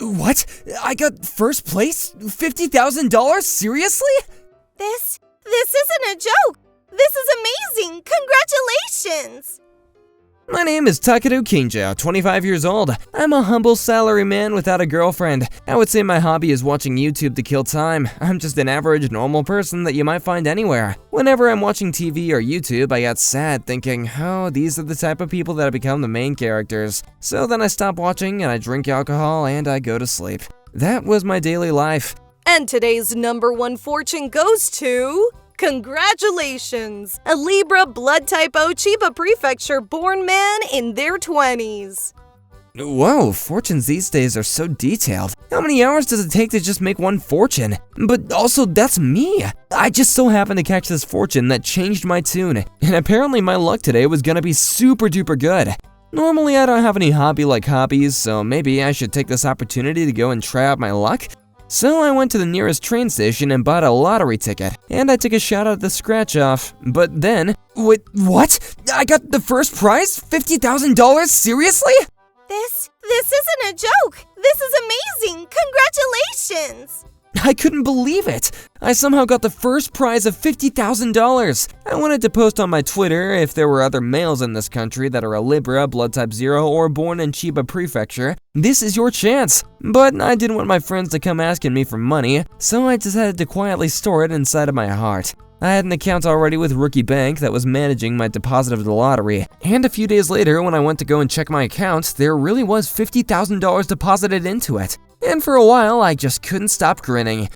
What? I got first place? $50,000? Seriously? This isn't a joke. This is amazing. Congratulations. My name is Takeru Kinja, 25 years old. I'm a humble salaryman without a girlfriend. I would say my hobby is watching YouTube to kill time. I'm just an average, normal person that you might find anywhere. Whenever I'm watching TV or YouTube, I get sad thinking, oh, these are the type of people that have become the main characters. So then I stop watching and I drink alcohol and I go to sleep. That was my daily life. And today's #1 fortune goes to... Congratulations! A Libra blood type O Chiba Prefecture born man in their 20s. Whoa, fortunes these days are so detailed. How many hours does it take to just make one fortune? But also, that's me. I just so happened to catch this fortune that changed my tune, and apparently my luck today was gonna be super duper good. Normally I don't have any hobby-like hobbies, so maybe I should take this opportunity to go and try out my luck. So I went to the nearest train station and bought a lottery ticket, and I took a shot at the scratch-off. But then, wait, what? I got the first prize? $50,000? Seriously? This isn't a joke. This is amazing. Congratulations. I couldn't believe it. I somehow got the first prize of $50,000. I wanted to post on my Twitter if there were other males in this country that are a Libra, blood type 0, or born in Chiba Prefecture. This is your chance. But I didn't want my friends to come asking me for money, so I decided to quietly store it inside of my heart. I had an account already with Rookie Bank that was managing my deposit of the lottery, and a few days later when I went to go and check my account, there really was $50,000 deposited into it. And for a while, I just couldn't stop grinning.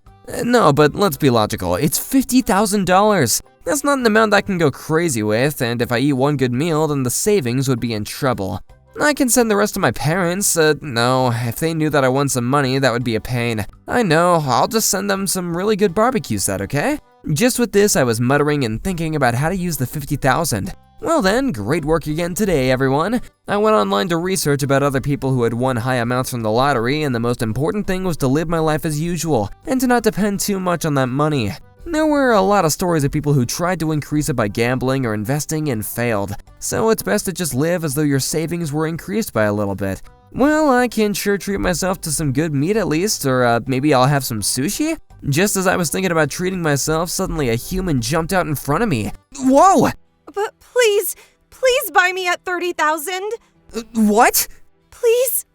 No, but let's be logical, it's $50,000. That's not an amount I can go crazy with, and if I eat one good meal, then the savings would be in trouble. I can send the rest to my parents. No, if they knew that I won some money, that would be a pain. I know, I'll just send them some really good barbecue set, okay? Just with this, I was muttering and thinking about how to use the $50,000. Well then, great work again today, everyone. I went online to research about other people who had won high amounts from the lottery, and the most important thing was to live my life as usual, and to not depend too much on that money. There were a lot of stories of people who tried to increase it by gambling or investing and failed, so it's best to just live as though your savings were increased by a little bit. Well, I can sure treat myself to some good meat at least, or maybe I'll have some sushi? Just as I was thinking about treating myself, suddenly a human jumped out in front of me. Whoa! But please buy me at 30,000. What? Please.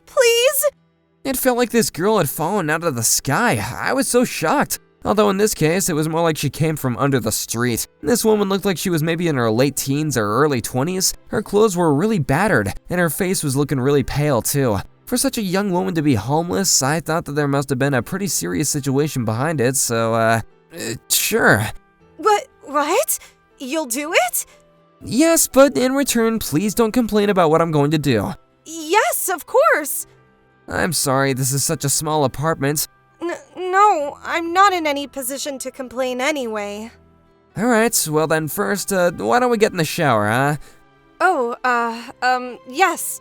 It felt like this girl had fallen out of the sky. I was so shocked. Although in this case, it was more like she came from under the street. This woman looked like she was maybe in her late teens or early 20s. Her clothes were really battered, and her face was looking really pale too. For such a young woman to be homeless, I thought that there must have been a pretty serious situation behind it, so, sure. What? You'll do it? Yes, but in return, please don't complain about what I'm going to do. Yes, of course. I'm sorry, this is such a small apartment. No, I'm not in any position to complain anyway. Alright, well then first, why don't we get in the shower, huh? Yes.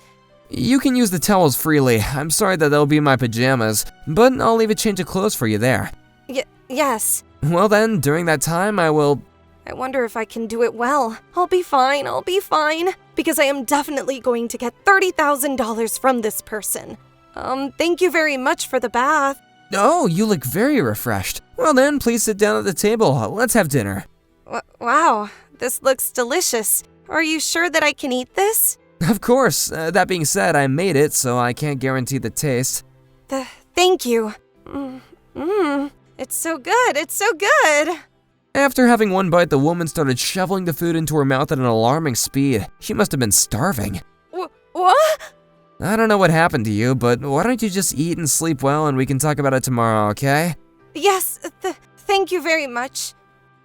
You can use the towels freely. I'm sorry that they'll be in my pajamas, but I'll leave a change of clothes for you there. Yes. Well then, during that time, I wonder if I can do it well. I'll be fine, because I am definitely going to get $30,000 from this person. Thank you very much for the bath. Oh, you look very refreshed. Well then, please sit down at the table. Let's have dinner. Wow, this looks delicious. Are you sure that I can eat this? Of course. That being said, I made it, so I can't guarantee the taste. Thank you. It's so good. After having one bite, the woman started shoveling the food into her mouth at an alarming speed. She must have been starving. What? I don't know what happened to you, but why don't you just eat and sleep well and we can talk about it tomorrow, okay? Yes, thank you very much.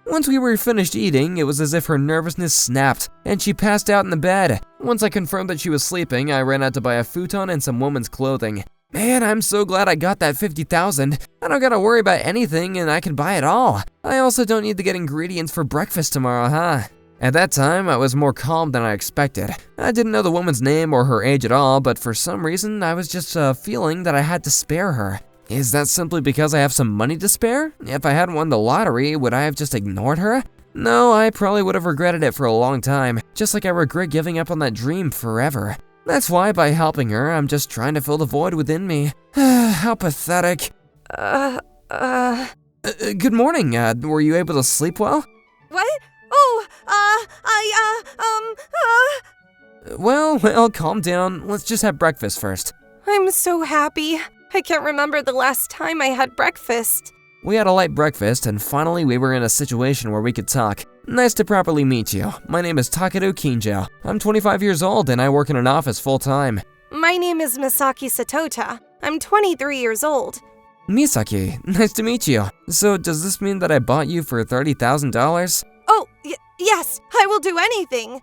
Once we were finished eating, it was as if her nervousness snapped, and she passed out in the bed. Once I confirmed that she was sleeping, I ran out to buy a futon and some woman's clothing. Man, I'm so glad I got that $50,000. I don't gotta worry about anything and I can buy it all. I also don't need to get ingredients for breakfast tomorrow, huh? At that time, I was more calm than I expected. I didn't know the woman's name or her age at all, but for some reason, I was just feeling that I had to spare her. Is that simply because I have some money to spare? If I hadn't won the lottery, would I have just ignored her? No, I probably would have regretted it for a long time, just like I regret giving up on that dream forever. That's why by helping her, I'm just trying to fill the void within me. How pathetic. Good morning. Were you able to sleep well? What? Oh, Well, calm down. Let's just have breakfast first. I'm so happy. I can't remember the last time I had breakfast. We had a light breakfast, and finally we were in a situation where we could talk. Nice to properly meet you. My name is Takeru Kinjo. I'm 25 years old, and I work in an office full-time. My name is Misaki Satota. I'm 23 years old. Misaki, nice to meet you. So does this mean that I bought you for $30,000? Oh, yes, I will do anything.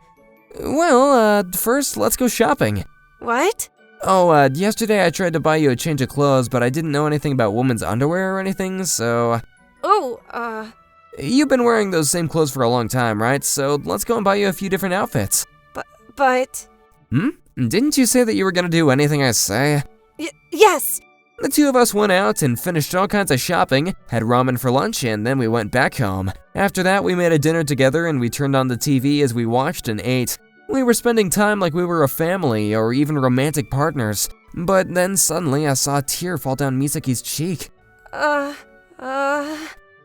Well, first let's go shopping. What? Oh, yesterday I tried to buy you a change of clothes, but I didn't know anything about women's underwear or anything, so... Oh, You've been wearing those same clothes for a long time, right? So let's go and buy you a few different outfits. But... Didn't you say that you were gonna do anything I say? Yes! The two of us went out and finished all kinds of shopping, had ramen for lunch, and then we went back home. After that, we made a dinner together and we turned on the TV as we watched and ate. We were spending time like we were a family or even romantic partners. But then suddenly I saw a tear fall down Misaki's cheek.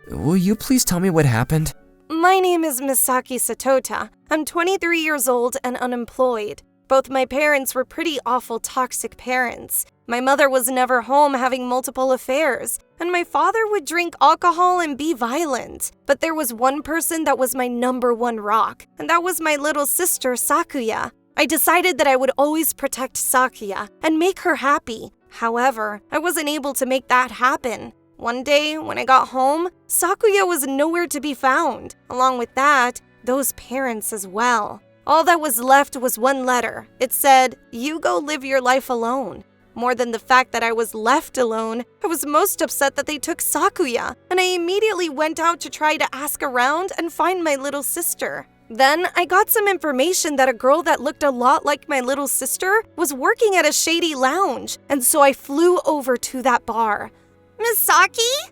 Will you please tell me what happened? My name is Misaki Satota. I'm 23 years old and unemployed. Both my parents were pretty awful toxic parents. My mother was never home having multiple affairs, and my father would drink alcohol and be violent. But there was one person that was my number one rock, and that was my little sister Sakuya. I decided that I would always protect Sakuya and make her happy. However, I wasn't able to make that happen. One day, when I got home, Sakuya was nowhere to be found. Along with that, those parents as well. All that was left was one letter. It said, "You go live your life alone." More than the fact that I was left alone, I was most upset that they took Sakuya, and I immediately went out to try to ask around and find my little sister. Then I got some information that a girl that looked a lot like my little sister was working at a shady lounge, and so I flew over to that bar. Misaki?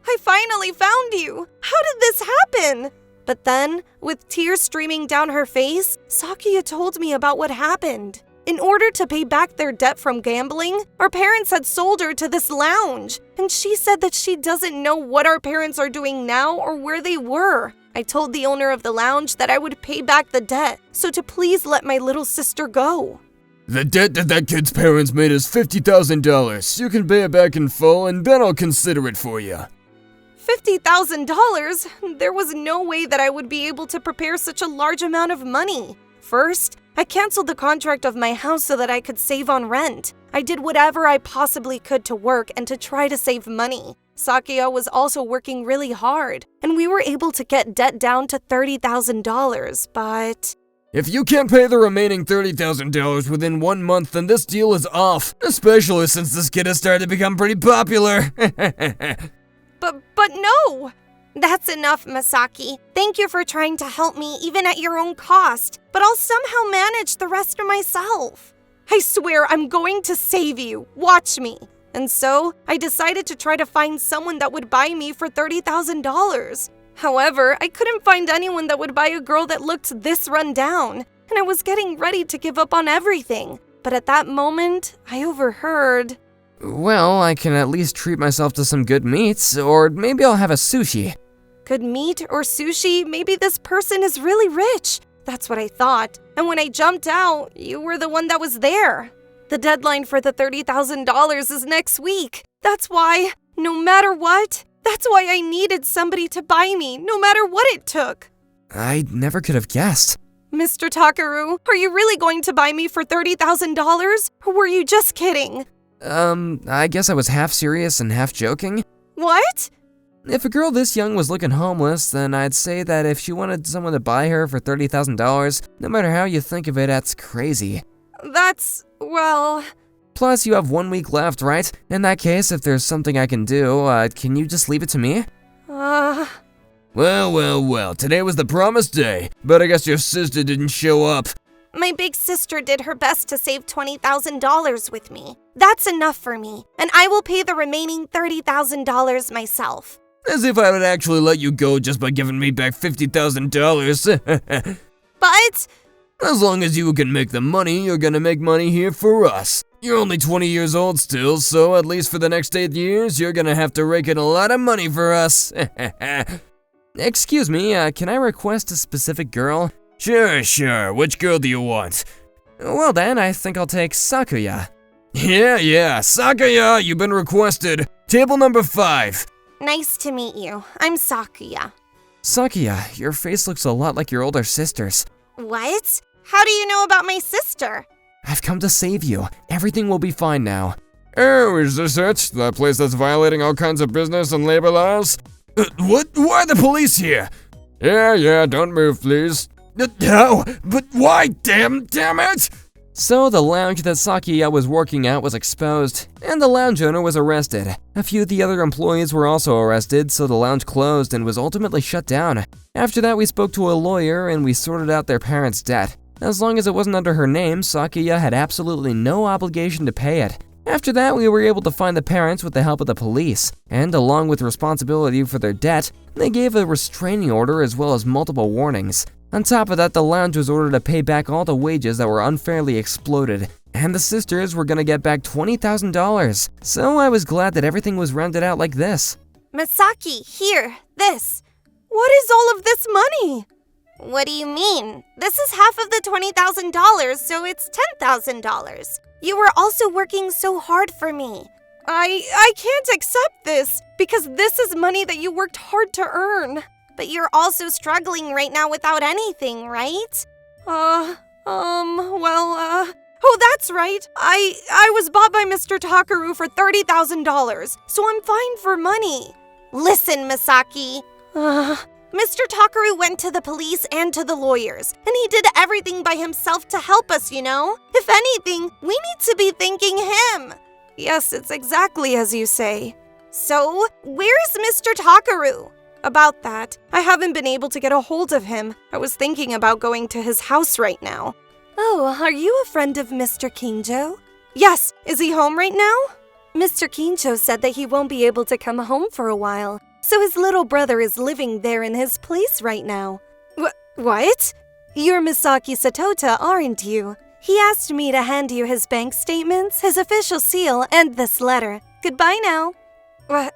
I finally found you! How did this happen? But then, with tears streaming down her face, Sakuya told me about what happened. In order to pay back their debt from gambling, our parents had sold her to this lounge, and she said that she doesn't know what our parents are doing now or where they were. I told the owner of the lounge that I would pay back the debt, so to please let my little sister go. The debt that kid's parents made is $50,000. You can pay it back in full, and then I'll consider it for you. $50,000? There was no way that I would be able to prepare such a large amount of money. First, I canceled the contract of my house so that I could save on rent. I did whatever I possibly could to work and to try to save money. Sakuya was also working really hard, and we were able to get debt down to $30,000, but... If you can't pay the remaining $30,000 within 1 month, then this deal is off, especially since this kid has started to become pretty popular. But no! That's enough, Misaki. Thank you for trying to help me even at your own cost, but I'll somehow manage the rest of myself. I swear I'm going to save you. Watch me. And so, I decided to try to find someone that would buy me for $30,000. However, I couldn't find anyone that would buy a girl that looked this run down, and I was getting ready to give up on everything. But at that moment, I overheard... Well, I can at least treat myself to some good meats, or maybe I'll have a sushi. Good meat or sushi? Maybe this person is really rich. That's what I thought. And when I jumped out, you were the one that was there. The deadline for the $30,000 is next week. That's why, no matter what, that's why I needed somebody to buy me, no matter what it took. I never could have guessed. Mr. Takeru, are you really going to buy me for $30,000? Or were you just kidding? I guess I was half serious and half joking. What? If a girl this young was looking homeless, then I'd say that if she wanted someone to buy her for $30,000, no matter how you think of it, that's crazy. That's, well... Plus, you have 1 week left, right? In that case, if there's something I can do, can you just leave it to me? Well, today was the promised day, but I guess your sister didn't show up. My big sister did her best to save $20,000 with me. That's enough for me, and I will pay the remaining $30,000 myself. As if I would actually let you go just by giving me back $50,000. But... As long as you can make the money, you're gonna make money here for us. You're only 20 years old still, so at least for the next 8 years, you're gonna have to rake in a lot of money for us. Excuse me, can I request a specific girl? Sure. Which girl do you want? Well then, I think I'll take Sakuya. Yeah. Sakuya, you've been requested. Table number 5. Nice to meet you. I'm Sakuya. Sakuya, your face looks a lot like your older sister's. What? How do you know about my sister? I've come to save you. Everything will be fine now. Oh, is this it? That place that's violating all kinds of business and labor laws? What? Why are the police here? Yeah, don't move, please. No, but why, damn it? So the lounge that Sakuya was working at was exposed, and the lounge owner was arrested. A few of the other employees were also arrested, so the lounge closed and was ultimately shut down. After that, we spoke to a lawyer and we sorted out their parents' debt. As long as it wasn't under her name, Sakuya had absolutely no obligation to pay it. After that, we were able to find the parents with the help of the police, and along with responsibility for their debt, they gave a restraining order as well as multiple warnings. On top of that, the lounge was ordered to pay back all the wages that were unfairly exploded, and the sisters were gonna get back $20,000. So I was glad that everything was rounded out like this. Misaki, here, this. What is all of this money? What do you mean? This is half of the $20,000, so it's $10,000. You were also working so hard for me. I can't accept this, because this is money that you worked hard to earn. But you're also struggling right now without anything, right? Oh, that's right. I was bought by Mr. Takaru for $30,000, so I'm fine for money. Listen, Misaki. Mr. Takaru went to the police and to the lawyers, and he did everything by himself to help us, you know? If anything, we need to be thanking him. Yes, it's exactly as you say. So, where's Mr. Takaru? About that, I haven't been able to get a hold of him. I was thinking about going to his house right now. Oh, are you a friend of Mr. Kinjo? Yes, is he home right now? Mr. Kinjo said that he won't be able to come home for a while, so his little brother is living there in his place right now. What? You're Misaki Satota, aren't you? He asked me to hand you his bank statements, his official seal, and this letter. Goodbye now. What?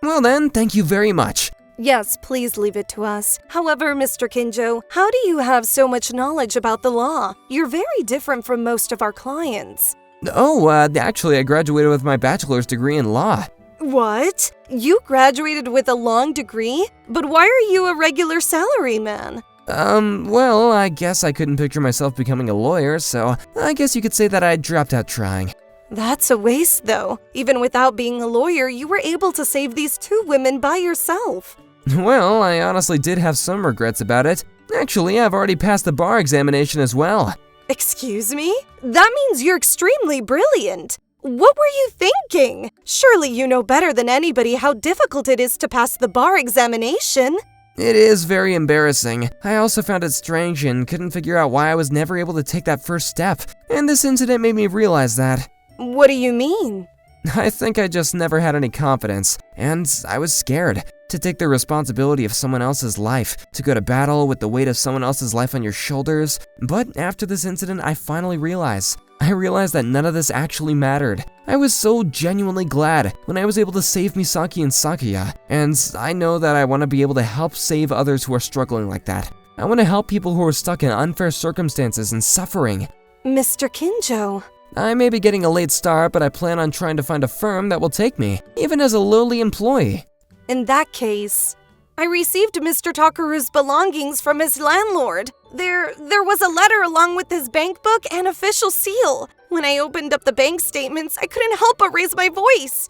Well then, thank you very much. Yes, please leave it to us. However, Mr. Kinjo, how do you have so much knowledge about the law? You're very different from most of our clients. Oh, actually I graduated with my bachelor's degree in law. What? You graduated with a long degree? But why are you a regular salaryman? Well, I guess I couldn't picture myself becoming a lawyer, so I guess you could say that I dropped out trying. That's a waste, though. Even without being a lawyer, you were able to save these 2 women by yourself. Well, I honestly did have some regrets about it. Actually, I've already passed the bar examination as well. Excuse me? That means you're extremely brilliant. What were you thinking? Surely you know better than anybody how difficult it is to pass the bar examination. It is very embarrassing. I also found it strange and couldn't figure out why I was never able to take that first step, and this incident made me realize that. What do you mean? I think I just never had any confidence, and I was scared to take the responsibility of someone else's life, to go to battle with the weight of someone else's life on your shoulders. But after this incident, I finally realized that none of this actually mattered. I was so genuinely glad when I was able to save Misaki and Sakuya, and I know that I want to be able to help save others who are struggling like that. I want to help people who are stuck in unfair circumstances and suffering. Mr. Kinjo. I may be getting a late start, but I plan on trying to find a firm that will take me, even as a lowly employee. In that case, I received Mr. Takaru's belongings from his landlord. There was a letter along with his bank book and official seal. When I opened up the bank statements, I couldn't help but raise my voice.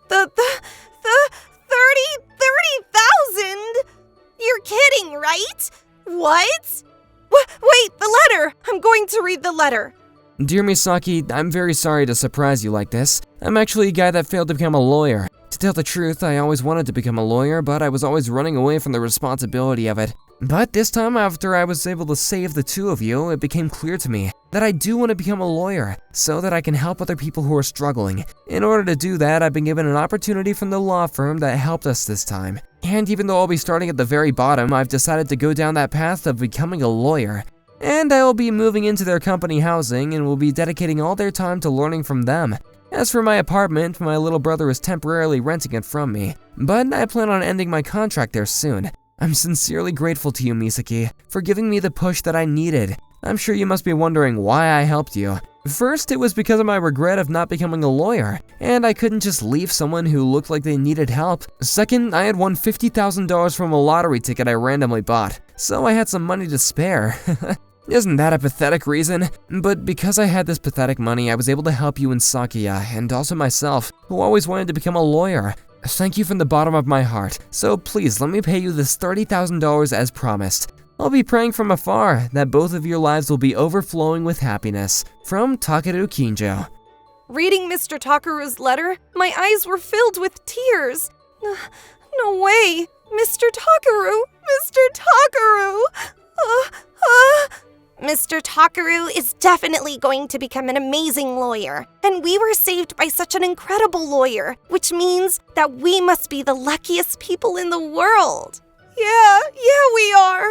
The 30,000? You're kidding, right? What? Wait, the letter! I'm going to read the letter. Dear Misaki, I'm very sorry to surprise you like this. I'm actually a guy that failed to become a lawyer. To tell the truth, I always wanted to become a lawyer, but I was always running away from the responsibility of it. But this time, after I was able to save the 2 of you, it became clear to me that I do want to become a lawyer, so that I can help other people who are struggling. In order to do that, I've been given an opportunity from the law firm that helped us this time. And even though I'll be starting at the very bottom, I've decided to go down that path of becoming a lawyer. and I will be moving into their company housing and will be dedicating all their time to learning from them. As for my apartment, my little brother is temporarily renting it from me, but I plan on ending my contract there soon. I'm sincerely grateful to you, Misaki, for giving me the push that I needed. I'm sure you must be wondering why I helped you. First, it was because of my regret of not becoming a lawyer, and I couldn't just leave someone who looked like they needed help. Second, I had won $50,000 from a lottery ticket I randomly bought, so I had some money to spare. Isn't that a pathetic reason? But because I had this pathetic money, I was able to help you and Sakuya, and also myself, who always wanted to become a lawyer. Thank you from the bottom of my heart, so please let me pay you this $30,000 as promised. I'll be praying from afar that both of your lives will be overflowing with happiness. From Takeru Kinjo. Reading Mr. Takaru's letter, my eyes were filled with tears. No way! Mr. Takaru! Mr. Takaru! Mr. Takaru is definitely going to become an amazing lawyer, and we were saved by such an incredible lawyer, which means that we must be the luckiest people in the world. Yeah, we are.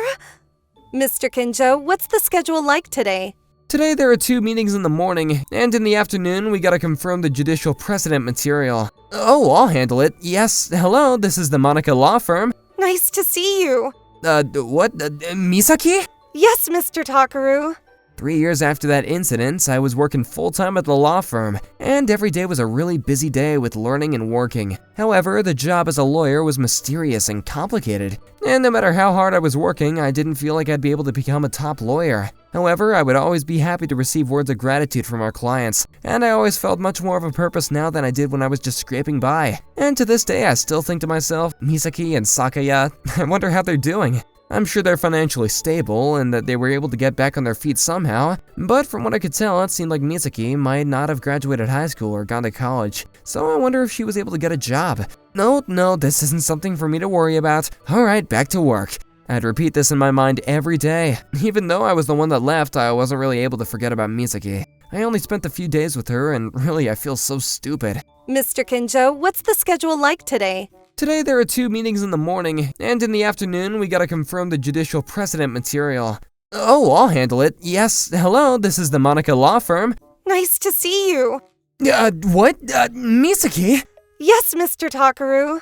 Mr. Kinjo, what's the schedule like today? Today there are 2 meetings in the morning, and in the afternoon we gotta confirm the judicial precedent material. Oh, I'll handle it. Yes, hello, this is the Monica Law Firm. Nice to see you. What? Misaki? Yes, Mr. Takaru. 3 years after that incident, I was working full-time at the law firm, and every day was a really busy day with learning and working. However, the job as a lawyer was mysterious and complicated, and no matter how hard I was working, I didn't feel like I'd be able to become a top lawyer. However, I would always be happy to receive words of gratitude from our clients, and I always felt much more of a purpose now than I did when I was just scraping by. And to this day, I still think to myself, Misaki and Sakuya, I wonder how they're doing. I'm sure they're financially stable and that they were able to get back on their feet somehow, but from what I could tell, it seemed like Misaki might not have graduated high school or gone to college, so I wonder if she was able to get a job. No, this isn't something for me to worry about. Alright, back to work. I'd repeat this in my mind every day. Even though I was the one that left, I wasn't really able to forget about Misaki. I only spent a few days with her, and really I feel so stupid. Mr. Kinjo, what's the schedule like today? Today there are 2 meetings in the morning, and in the afternoon we gotta confirm the judicial precedent material. Oh, I'll handle it. Yes, hello, this is the Monica Law Firm. Nice to see you. What? Misaki? Yes, Mr. Takaru.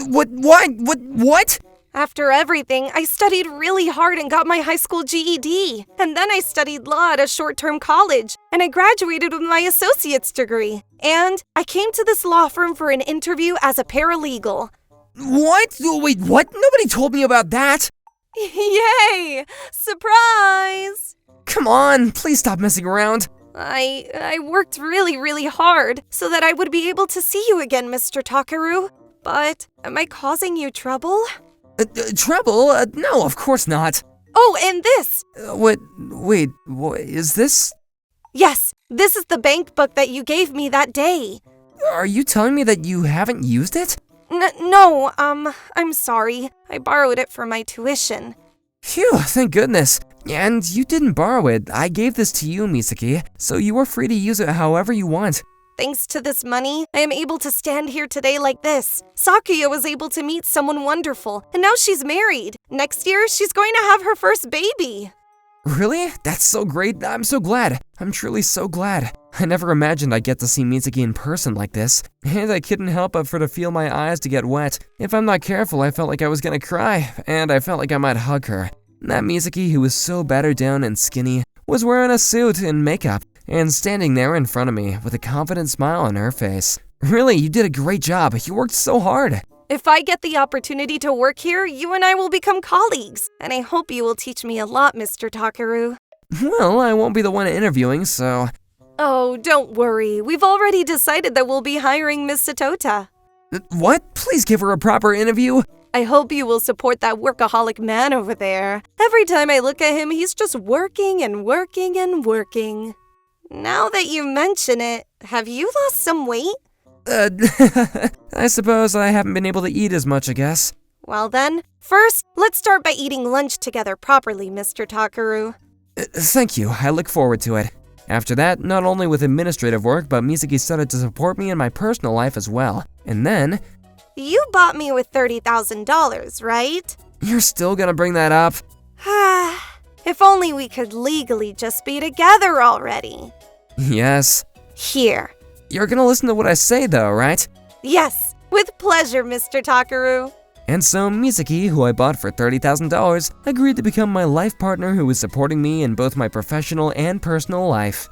What? After everything, I studied really hard and got my high school GED. And then I studied law at a short-term college, and I graduated with my associate's degree. And I came to this law firm for an interview as a paralegal. What? Wait, what? Nobody told me about that. Yay! Surprise! Come on, please stop messing around. I worked really hard so that I would be able to see you again, Mr. Takaru. But am I causing you trouble? Trouble? No, of course not. Oh, and this! What is this? Yes, this is the bank book that you gave me that day. Are you telling me that you haven't used it? No, I'm sorry. I borrowed it for my tuition. Phew, thank goodness. And you didn't borrow it. I gave this to you, Misaki, so you are free to use it however you want. Thanks to this money, I am able to stand here today like this. Sakuya was able to meet someone wonderful, and now she's married. Next year, she's going to have her first baby. Really? That's so great. I'm so glad. I'm truly so glad. I never imagined I'd get to see Misaki in person like this, and I couldn't help but to feel my eyes to get wet. If I'm not careful, I felt like I was gonna cry, and I felt like I might hug her. That Misaki, who was so battered down and skinny, was wearing a suit and makeup, and standing there in front of me with a confident smile on her face. Really, you did a great job. You worked so hard. If I get the opportunity to work here, you and I will become colleagues, and I hope you will teach me a lot, Mr. Takaru. Well, I won't be the one interviewing, so... Oh, don't worry. We've already decided that we'll be hiring Miss Satota. What? Please give her a proper interview. I hope you will support that workaholic man over there. Every time I look at him, he's just working and working and working. Now that you mention it, have you lost some weight? I suppose I haven't been able to eat as much, I guess. Well then, first, let's start by eating lunch together properly, Mr. Takaru. Thank you, I look forward to it. After that, not only with administrative work, but Misaki started to support me in my personal life as well. And then... You bought me with $30,000, right? You're still gonna bring that up? If only we could legally just be together already. Yes. Here. You're gonna listen to what I say though, right? Yes, with pleasure, Mr. Takaru. And so Misaki, who I bought for $30,000, agreed to become my life partner who is supporting me in both my professional and personal life.